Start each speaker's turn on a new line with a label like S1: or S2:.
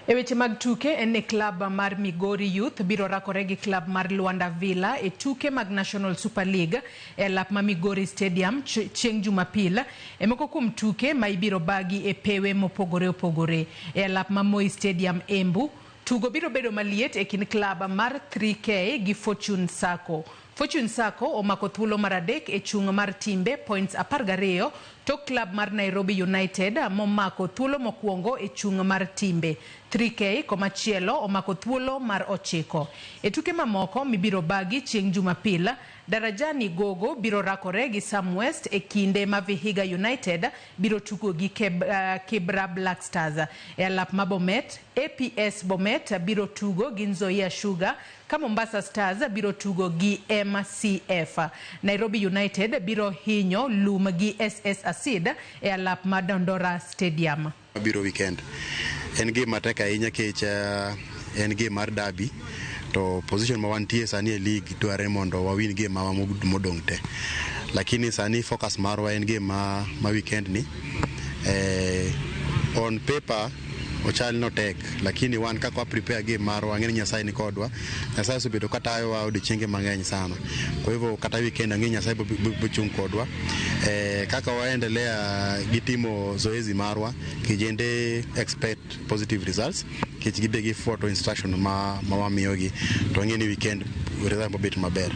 S1: E weche mag tuke en club mar Migori Youth biro rakore gi club mar Luanda Villa e tuke mag National Super League e lap ma Migori Stadium chieng' Jumapil. E moko kuom tuke ma ibiro bagi e pewe mopogore opogore e lap ma Moi Stadium Embu. Tugo biro bedo maliet e kin club mar 3K gi Fortune Sacco. Fortune Sacco omako thuolo mar adek e chung' mar timbe points 12 to club mar Nairobi United momako thuolo mokwongo e chung' mar timbe. 3K komachielo omako thuolo mar 9. E tuke mamoko mibiro bagi chieng' Jumapil, Darajani Gogo biro rakore gi Sam West e kinde ma Vihiga United biro tugo gi Kibra Black Stars. E alap ma Bomet, APS Bomet biro tugo gi Nzoia Sugar ka Mombasa Stars biro tugo gi MCF. Nairobi United biro hinyo lum gi SS Acid e alap ma Dandora Stadium.
S2: Biro weekend en game matek ahinya kech en game mar derby to position ma wantie sani e league dware mondo wawin game ma modong' te, lakini sani focus marwa en game ma weekend ni on paper ochal no tek, lakini wan kaka prepare game marwa ng'eni Nyasaye ni kodwa. Nyasaye osebedo katayowa odiochienge mang'eny sana, kwa hivyo kata weekend ng'eni Nyasaye bochung' kodwa. Kaka waendelea gitimo zoezi marwa kijende expect positive results kich gibe gi photo instruction ma wamiyogi to ng'eni weekend result bobet maber.